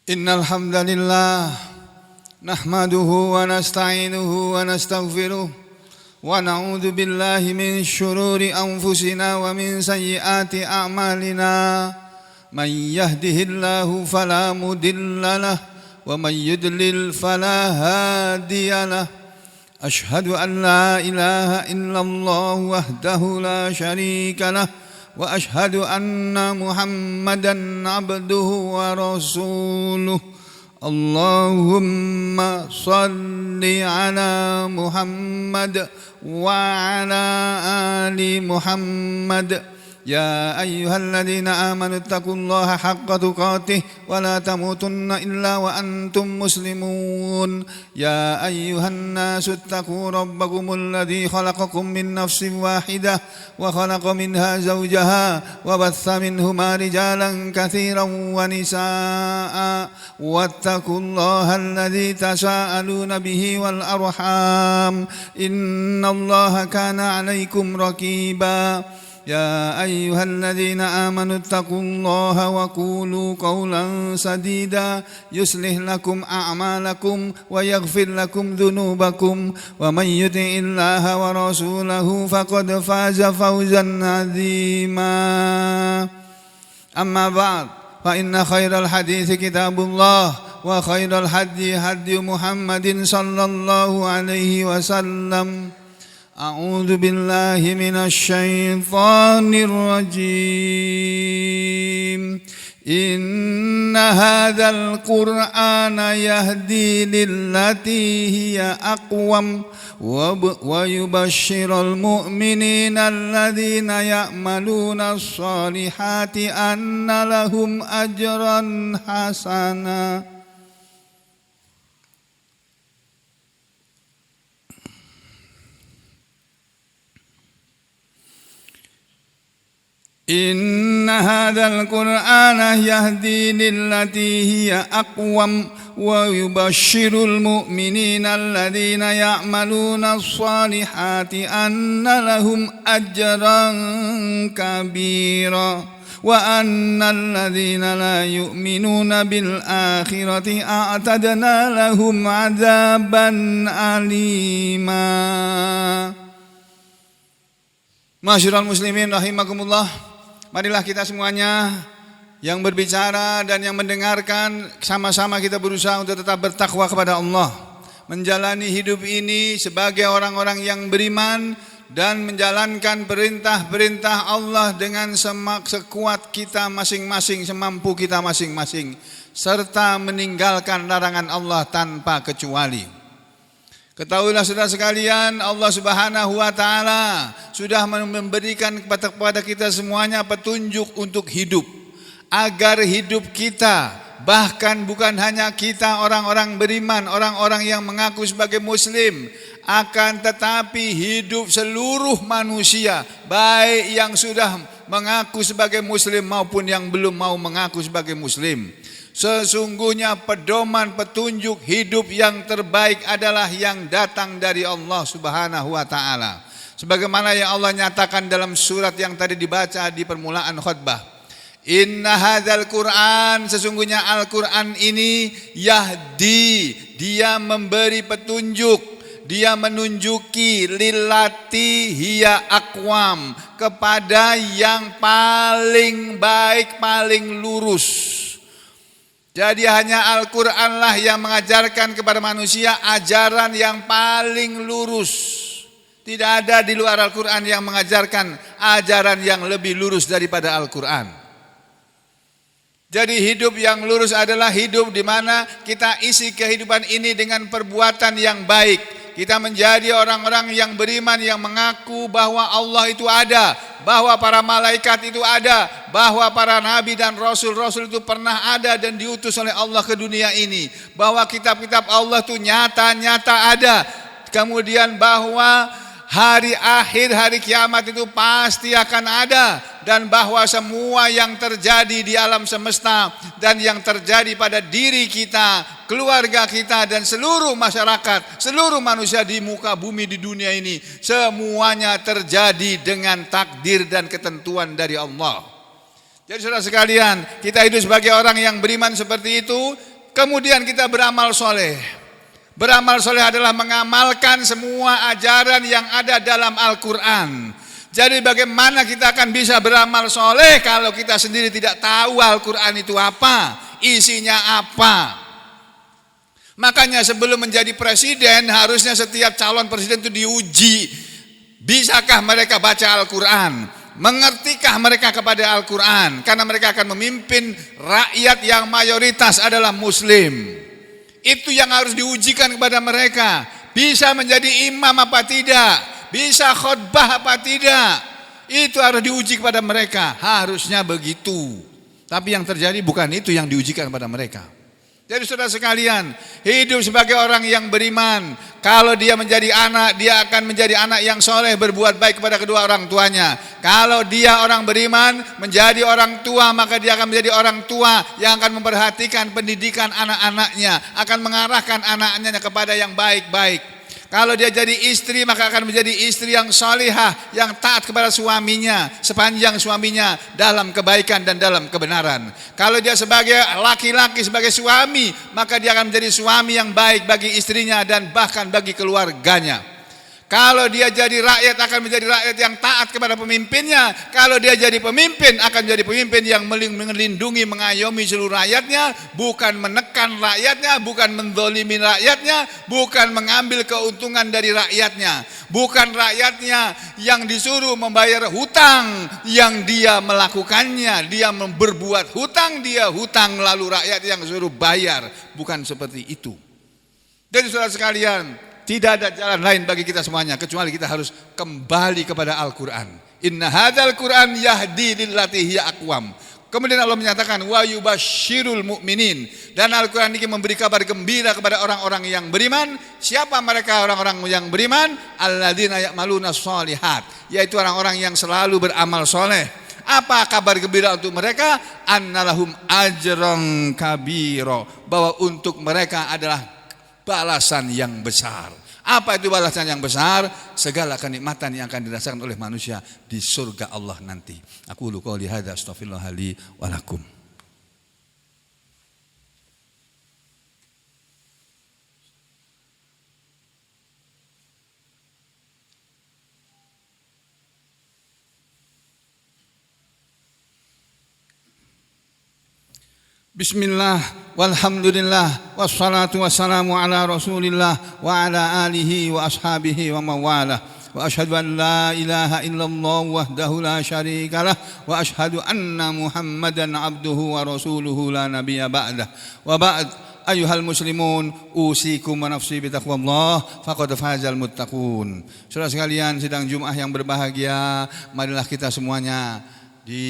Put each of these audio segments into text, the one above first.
Innal hamdalillah nahmaduhu wa nasta'inuhu wa nastaghfiruh wa na'udzu billahi min syururi anfusina wa min sayyiati a'malina. Man yahdihillahu fala mudilla lahu wa man yudlil fala hadiya lahu. Ashhadu an la ilaha illallah wahdahu la syarika lahu wa ashhadu anna Muhammadan abduhu wa rasuluh. Allahumma salli ala Muhammad wa ala ali Muhammad. Ya ayyuhalladzina amanu taqullaha haqqa tuqatih wa la tamutunna illa wa antum muslimun. Ya ayyuhan nasu taqu rabbakumul ladzi khalaqakum min nafsin wahidah wa khalaqa minha zawjaha wa batha minhuma rijalan katsiran wa nisaa'a wattaqullaha alladzi tasaaluna bihi wal arham innallaha kana 'alaikum raqiba. Ya ayyuhalladzina amanu taqullaha wa qulu qawlan sadida yuslih lakum a'malakum wa yaghfir lakum dhunubakum wa man yuti'illaha wa rasulahu faqad faza fawzan 'azima. Amma ba'd, fa inna khairal hadithi kitabullah wa khairal hadi hadi Muhammadin sallallahu alaihi wasallam. A'udzu billahi minasy syaithanir rajim. Inna hadzal qur'ana yahdi lillati hiya aqwam wa yubashshirul mu'minina alladzina ya'maluna as-salihati anna lahum ajran hasana. Inna hadzal qur'ana yahdi lillati hiya aqwam wa yubashshirul mu'minina alladzina ya'maluna as-salihati anna lahum ajran kabira wa anna alladzina la yu'minuna bil akhirati a'tadna lahum 'adzaban alima. Ma'asyiral muslimin rahimakumullah. Marilah kita semuanya yang berbicara dan yang mendengarkan sama-sama kita berusaha untuk tetap bertakwa kepada Allah, menjalani hidup ini sebagai orang-orang yang beriman dan menjalankan perintah-perintah Allah dengan sekuat kita masing-masing, semampu kita masing-masing, serta meninggalkan larangan Allah tanpa kecuali. Ketahuilah saudara sekalian, Allah Subhanahu wa taala sudah memberikan kepada kita semuanya petunjuk untuk hidup, agar hidup kita, bahkan bukan hanya kita orang-orang beriman, orang-orang yang mengaku sebagai muslim, akan tetapi hidup seluruh manusia, baik yang sudah mengaku sebagai muslim maupun yang belum mau mengaku sebagai muslim. Sesungguhnya pedoman petunjuk hidup yang terbaik adalah yang datang dari Allah Subhanahu wa taala. Sebagaimana yang Allah nyatakan dalam surat yang tadi dibaca di permulaan khutbah. Inna hadzal Qur'an, sesungguhnya Al-Qur'an ini yahdi, dia memberi petunjuk, dia menunjuki lillati hiya aqwam, kepada yang paling baik, paling lurus. Jadi hanya Al-Quran lah yang mengajarkan kepada manusia ajaran yang paling lurus. Tidak ada di luar Al-Quran yang mengajarkan ajaran yang lebih lurus daripada Al-Quran. Jadi hidup yang lurus adalah hidup di mana kita isi kehidupan ini dengan perbuatan yang baik. Kita menjadi orang-orang yang beriman, yang mengaku bahwa Allah itu ada, bahwa para malaikat itu ada, bahwa para nabi dan rasul-rasul itu pernah ada dan diutus oleh Allah ke dunia ini, bahwa kitab-kitab Allah itu nyata-nyata ada. Kemudian bahwa hari akhir, hari kiamat itu pasti akan ada, dan bahwa semua yang terjadi di alam semesta dan yang terjadi pada diri kita, keluarga kita dan seluruh masyarakat, seluruh manusia di muka bumi di dunia ini, semuanya terjadi dengan takdir dan ketentuan dari Allah. Jadi saudara sekalian, kita hidup sebagai orang yang beriman seperti itu, Kemudian kita beramal soleh. Beramal soleh adalah mengamalkan semua ajaran yang ada dalam Al-Quran. Jadi bagaimana kita akan bisa beramal soleh kalau kita sendiri tidak tahu Al-Quran itu apa, isinya apa. Makanya sebelum menjadi presiden harusnya setiap calon presiden itu diuji. Bisakah mereka baca Al-Quran? Mengertikah mereka kepada Al-Quran? Karena mereka akan memimpin rakyat yang mayoritas adalah Muslim. Itu yang harus diujikan kepada mereka. Bisa menjadi imam apa tidak? Bisa khutbah apa tidak? Itu harus diuji kepada mereka. Harusnya begitu. Tapi yang terjadi bukan itu yang diujikan kepada mereka. Jadi saudara sekalian, hidup sebagai orang yang beriman, kalau dia menjadi anak, dia akan menjadi anak yang soleh, berbuat baik kepada kedua orang tuanya. Kalau dia orang beriman, menjadi orang tua, maka dia akan menjadi orang tua yang akan memperhatikan pendidikan anak-anaknya, akan mengarahkan anak-anaknya kepada yang baik-baik. Kalau dia jadi istri, maka akan menjadi istri yang salihah, yang taat kepada suaminya sepanjang suaminya dalam kebaikan dan dalam kebenaran. Kalau dia sebagai laki-laki, sebagai suami, maka dia akan menjadi suami yang baik bagi istrinya dan bahkan bagi keluarganya. Kalau dia jadi rakyat, akan menjadi rakyat yang taat kepada pemimpinnya. Kalau dia jadi pemimpin, akan jadi pemimpin yang melindungi, mengayomi seluruh rakyatnya, bukan menekan rakyatnya, bukan menzalimi rakyatnya, bukan mengambil keuntungan dari rakyatnya, bukan rakyatnya yang disuruh membayar hutang yang dia melakukannya. Dia berbuat hutang, dia hutang, lalu rakyat yang suruh bayar. Bukan seperti itu. Jadi saudara sekalian, tidak ada jalan lain bagi kita semuanya kecuali kita harus kembali kepada Al-Quran. Inna hadzal Quran yahdi lillati hiya aqwam. Kemudian Allah menyatakan wa yubasyirul mu'minin, dan Al-Quran ini memberi kabar gembira kepada orang-orang yang beriman. Siapa mereka orang-orang yang beriman? Alladzina ya'maluna sholihat, yaitu orang-orang yang selalu beramal soleh. Apa kabar gembira untuk mereka? Annalahum ajran kabiro, bahwa untuk mereka adalah balasan yang besar. Apa itu balasan yang besar? Segala kenikmatan yang akan dirasakan oleh manusia di surga Allah nanti. Aku qouli hadza astaghfirullah li wa lakum. Bismillah, walhamdulillah, wassalatu wassalamu ala rasulillah wa ala alihi wa ashabihi wa mawalah. Wa ashhadu an la ilaha illallah wahdahu la syarika lah, wa ashhadu anna muhammadan abduhu wa rasuluhu la nabiyya ba'dah. Wa ba'd, ayyuhal muslimun, usikum wa nafsi bitaqwallah, faqad fazal muttaqun. Saudara sekalian, sidang Jumat yang berbahagia, marilah kita semuanya di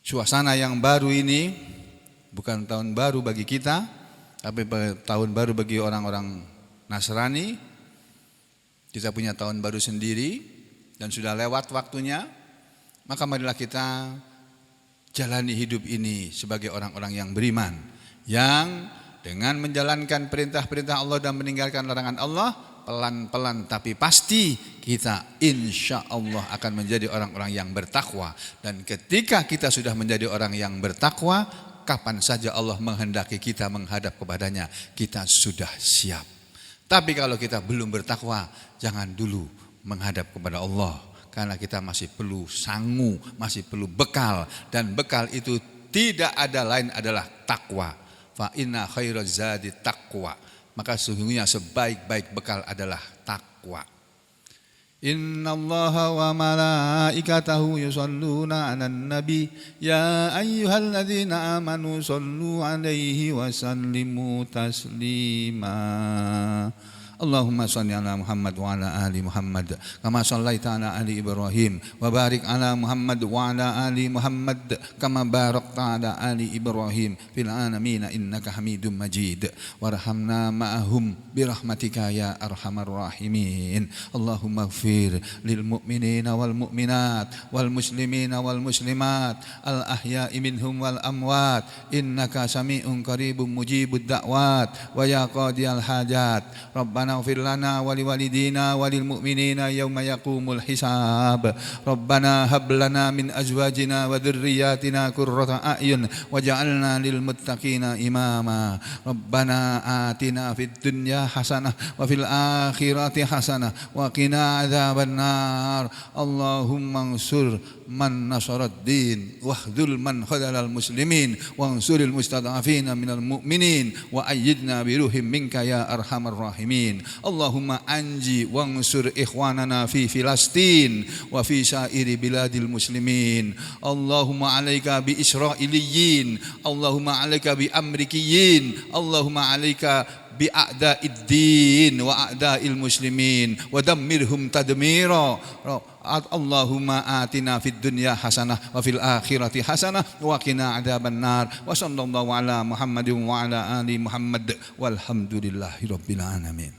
suasana yang baru ini, bukan tahun baru bagi kita, tapi tahun baru bagi orang-orang Nasrani. Kita punya tahun baru sendiri dan sudah lewat waktunya. Maka marilah kita jalani hidup ini sebagai orang-orang yang beriman, yang dengan menjalankan perintah-perintah Allah dan meninggalkan larangan Allah, pelan-pelan tapi pasti kita insya Allah akan menjadi orang-orang yang bertakwa. Dan ketika kita sudah menjadi orang yang bertakwa, kapan saja Allah menghendaki kita menghadap kepadanya, kita sudah siap. Tapi kalau kita belum bertakwa, jangan dulu menghadap kepada Allah, karena kita masih perlu sangu, masih perlu bekal, dan bekal itu tidak ada lain adalah takwa. Fa inna khairaz zadi taqwa. Maka sesungguhnya sebaik-baik bekal adalah takwa. Innallaha wa malaikatahu yusholluna 'alan nabi ya ayyuhalladzina amanu shollu 'alaihi wa sallimu taslima. Allahumma shalli ala Muhammad wa ala ali Muhammad kama shallaita ala ali Ibrahim wa barik ala Muhammad wa ala ali Muhammad kama barakta ala ali Ibrahim fil alamin innaka Hamidum Majid. Warhamna ma'ahum birahmatika ya arhamar rahimin. Allahumma ighfir lil mu'minina wal mu'minat wal muslimina wal muslimat al ahya'i minhum wal amwat innaka sami'un qaribun mujibud da'wat wa ya qadiyal hajat. Rabbana ربنا اغفر لنا ولوالدينا وللمؤمنين يوم يقوم الحساب ربنا هب لنا من أزواجنا وذرياتنا قرة أعين واجعلنا للمتقين إماما ربنا آتنا في الدنيا حسنة وفي الآخرة حسنة وقنا عذاب النار اللهم انصر من نصر الدين واخذل من خذل المسلمين وانصر المستضعفين من المؤمنين وأيدنا بروح منك يا أرحم الراحمين اللهم أنجي وانصر إخواننا في فلسطين وفي سائر بلاد المسلمين اللهم عليك بإسرائيليين اللهم عليك بأمريكيين اللهم عليك بأعداء الدين وأعداء المسلمين ودمرهم تدميرا اللهم آتنا في الدنيا حسنة وفي الآخرة حسنة وقنا عذاب النار وصلى الله على محمد وعلى آل محمد والحمد لله رب العالمين.